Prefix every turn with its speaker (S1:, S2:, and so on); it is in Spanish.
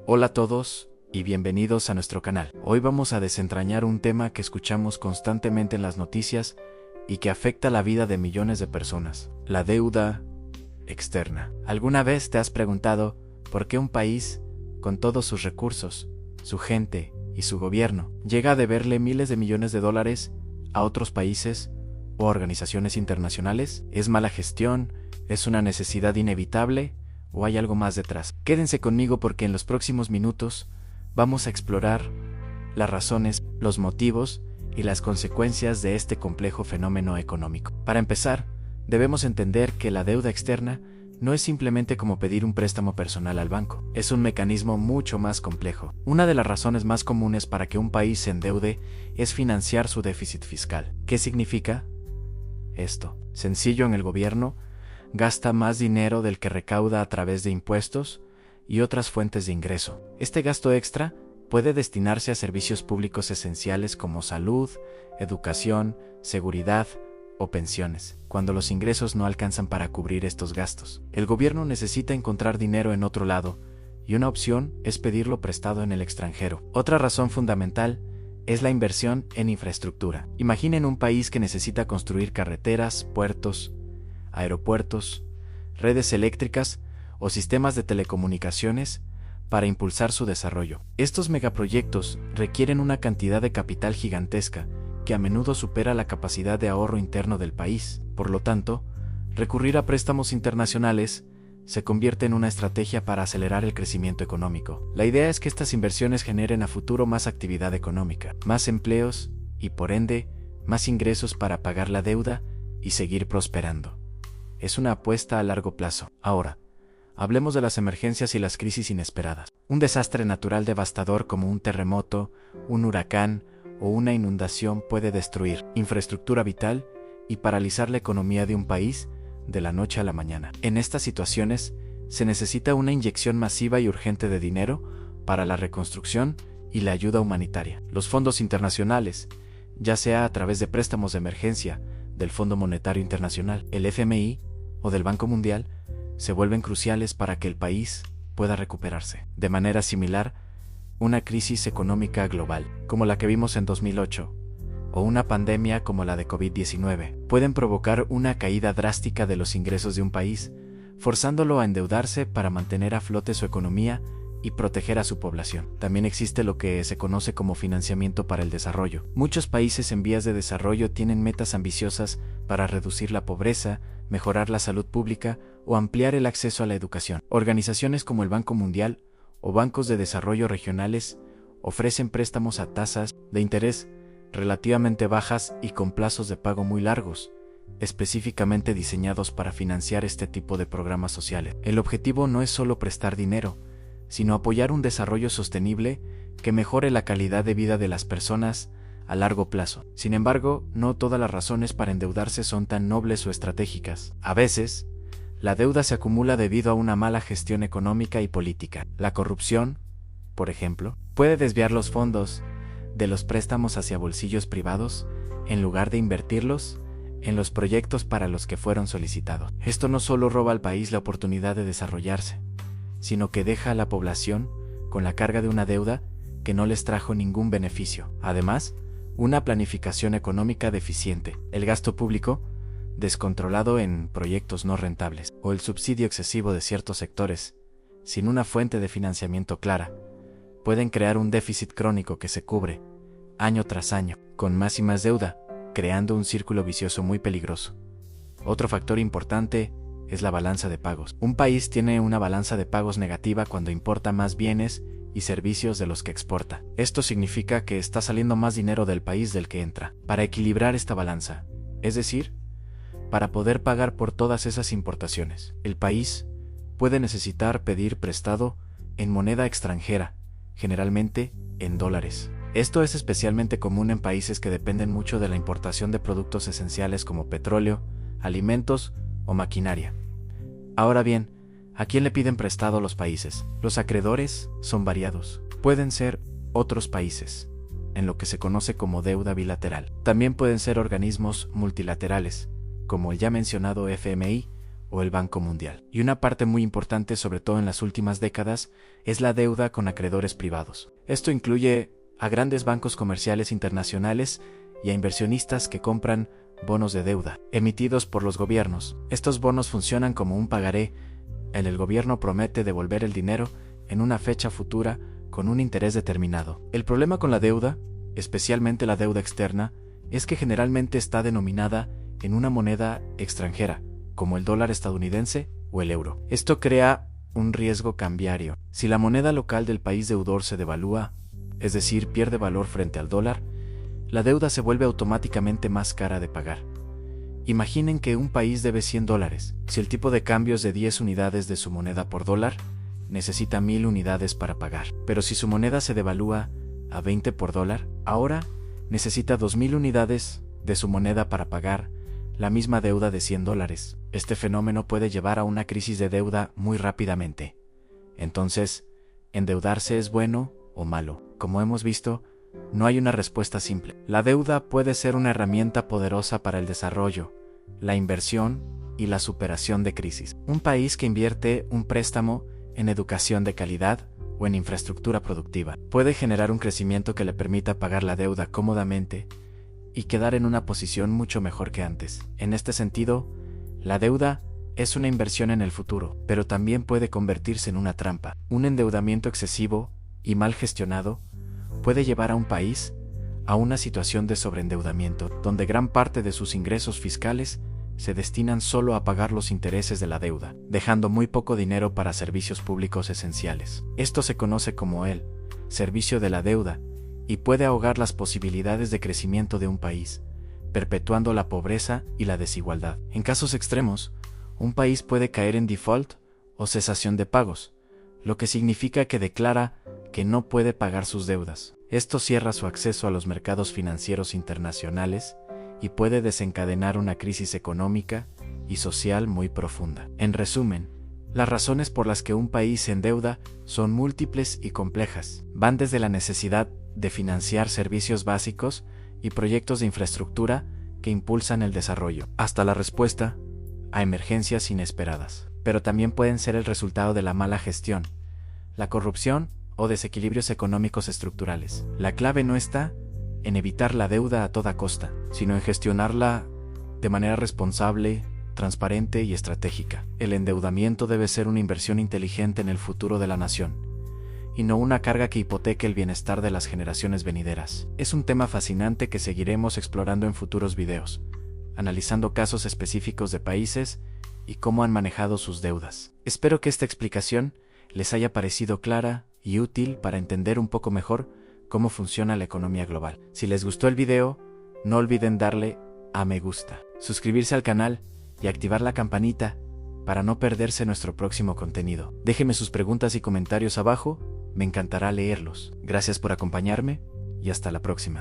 S1: Hola a todos y bienvenidos a nuestro canal. Hoy vamos a desentrañar un tema que escuchamos constantemente en las noticias y que afecta la vida de millones de personas: la deuda externa. ¿Alguna vez te has preguntado por qué un país, con todos sus recursos, su gente y su gobierno, llega a deberle miles de millones de dólares a otros países o organizaciones internacionales? ¿Es mala gestión? ¿Es una necesidad inevitable? ¿O hay algo más detrás? Quédense conmigo porque en los próximos minutos vamos a explorar las razones, los motivos y las consecuencias de este complejo fenómeno económico. Para empezar, debemos entender que la deuda externa no es simplemente como pedir un préstamo personal al banco. Es un mecanismo mucho más complejo. Una de las razones más comunes para que un país se endeude es financiar su déficit fiscal. ¿Qué significa esto? Sencillo: en el gobierno gasta más dinero del que recauda a través de impuestos y otras fuentes de ingreso. Este gasto extra puede destinarse a servicios públicos esenciales como salud, educación, seguridad o pensiones. Cuando los ingresos no alcanzan para cubrir estos gastos, el gobierno necesita encontrar dinero en otro lado, y una opción es pedirlo prestado en el extranjero. Otra razón fundamental es la inversión en infraestructura. Imaginen un país que necesita construir carreteras, puertos, aeropuertos, redes eléctricas o sistemas de telecomunicaciones para impulsar su desarrollo. Estos megaproyectos requieren una cantidad de capital gigantesca que a menudo supera la capacidad de ahorro interno del país. Por lo tanto, recurrir a préstamos internacionales se convierte en una estrategia para acelerar el crecimiento económico. La idea es que estas inversiones generen a futuro más actividad económica, más empleos y, por ende, más ingresos para pagar la deuda y seguir prosperando. Es una apuesta a largo plazo. Ahora, hablemos de las emergencias y las crisis inesperadas. Un desastre natural devastador como un terremoto, un huracán o una inundación puede destruir infraestructura vital y paralizar la economía de un país de la noche a la mañana. En estas situaciones, se necesita una inyección masiva y urgente de dinero para la reconstrucción y la ayuda humanitaria. Los fondos internacionales, ya sea a través de préstamos de emergencia del Fondo Monetario Internacional, el FMI o del Banco Mundial, se vuelven cruciales para que el país pueda recuperarse. De manera similar, una crisis económica global, como la que vimos en 2008, o una pandemia como la de COVID-19, pueden provocar una caída drástica de los ingresos de un país, forzándolo a endeudarse para mantener a flote su economía y proteger a su población. También existe lo que se conoce como financiamiento para el desarrollo. Muchos países en vías de desarrollo tienen metas ambiciosas para reducir la pobreza, mejorar la salud pública o ampliar el acceso a la educación. Organizaciones como el Banco Mundial o bancos de desarrollo regionales ofrecen préstamos a tasas de interés relativamente bajas y con plazos de pago muy largos, específicamente diseñados para financiar este tipo de programas sociales. El objetivo no es solo prestar dinero, sino apoyar un desarrollo sostenible que mejore la calidad de vida de las personas a largo plazo. Sin embargo, no todas las razones para endeudarse son tan nobles o estratégicas. A veces, la deuda se acumula debido a una mala gestión económica y política. La corrupción, por ejemplo, puede desviar los fondos de los préstamos hacia bolsillos privados en lugar de invertirlos en los proyectos para los que fueron solicitados. Esto no solo roba al país la oportunidad de desarrollarse, sino que deja a la población con la carga de una deuda que no les trajo ningún beneficio. Además, una planificación económica deficiente, el gasto público descontrolado en proyectos no rentables, o el subsidio excesivo de ciertos sectores, sin una fuente de financiamiento clara, pueden crear un déficit crónico que se cubre, año tras año, con más y más deuda, creando un círculo vicioso muy peligroso. Otro factor importante es la balanza de pagos. Un país tiene una balanza de pagos negativa cuando importa más bienes y servicios de los que exporta. Esto significa que está saliendo más dinero del país del que entra. Para equilibrar esta balanza, es decir, para poder pagar por todas esas importaciones, el país puede necesitar pedir prestado en moneda extranjera, generalmente en dólares. Esto es especialmente común en países que dependen mucho de la importación de productos esenciales como petróleo, alimentos o maquinaria. Ahora bien, ¿a quién le piden prestado los países? Los acreedores son variados. Pueden ser otros países, en lo que se conoce como deuda bilateral. También pueden ser organismos multilaterales, como el ya mencionado FMI o el Banco Mundial. Y una parte muy importante, sobre todo en las últimas décadas, es la deuda con acreedores privados. Esto incluye a grandes bancos comerciales internacionales y a inversionistas que compran bonos de deuda, emitidos por los gobiernos. Estos bonos funcionan como un pagaré. El gobierno promete devolver el dinero en una fecha futura con un interés determinado. El problema con la deuda, especialmente la deuda externa, es que generalmente está denominada en una moneda extranjera, como el dólar estadounidense o el euro. Esto crea un riesgo cambiario. Si la moneda local del país deudor se devalúa, es decir, pierde valor frente al dólar, la deuda se vuelve automáticamente más cara de pagar. Imaginen que un país debe $100. Si el tipo de cambio es de 10 unidades de su moneda por dólar, necesita 1000 unidades para pagar. Pero si su moneda se devalúa a 20 por dólar, ahora necesita 2000 unidades de su moneda para pagar la misma deuda de $100. Este fenómeno puede llevar a una crisis de deuda muy rápidamente. Entonces, ¿endeudarse es bueno o malo? Como hemos visto, no hay una respuesta simple. La deuda puede ser una herramienta poderosa para el desarrollo, la inversión y la superación de crisis. Un país que invierte un préstamo en educación de calidad o en infraestructura productiva puede generar un crecimiento que le permita pagar la deuda cómodamente y quedar en una posición mucho mejor que antes. En este sentido, la deuda es una inversión en el futuro, pero también puede convertirse en una trampa. Un endeudamiento excesivo y mal gestionado puede llevar a un país a una situación de sobreendeudamiento, donde gran parte de sus ingresos fiscales se destinan solo a pagar los intereses de la deuda, dejando muy poco dinero para servicios públicos esenciales. Esto se conoce como el servicio de la deuda y puede ahogar las posibilidades de crecimiento de un país, perpetuando la pobreza y la desigualdad. En casos extremos, un país puede caer en default o cesación de pagos, lo que significa que declara que no puede pagar sus deudas. Esto cierra su acceso a los mercados financieros internacionales y puede desencadenar una crisis económica y social muy profunda. En resumen, las razones por las que un país se endeuda son múltiples y complejas. Van desde la necesidad de financiar servicios básicos y proyectos de infraestructura que impulsan el desarrollo, hasta la respuesta a emergencias inesperadas. Pero también pueden ser el resultado de la mala gestión, la corrupción o desequilibrios económicos estructurales. La clave no está en evitar la deuda a toda costa, sino en gestionarla de manera responsable, transparente y estratégica. El endeudamiento debe ser una inversión inteligente en el futuro de la nación, y no una carga que hipoteque el bienestar de las generaciones venideras. Es un tema fascinante que seguiremos explorando en futuros videos, analizando casos específicos de países y cómo han manejado sus deudas. Espero que esta explicación les haya parecido clara y útil para entender un poco mejor cómo funciona la economía global. Si les gustó el video, no olviden darle a me gusta, suscribirse al canal y activar la campanita para no perderse nuestro próximo contenido. Déjenme sus preguntas y comentarios abajo, me encantará leerlos. Gracias por acompañarme y hasta la próxima.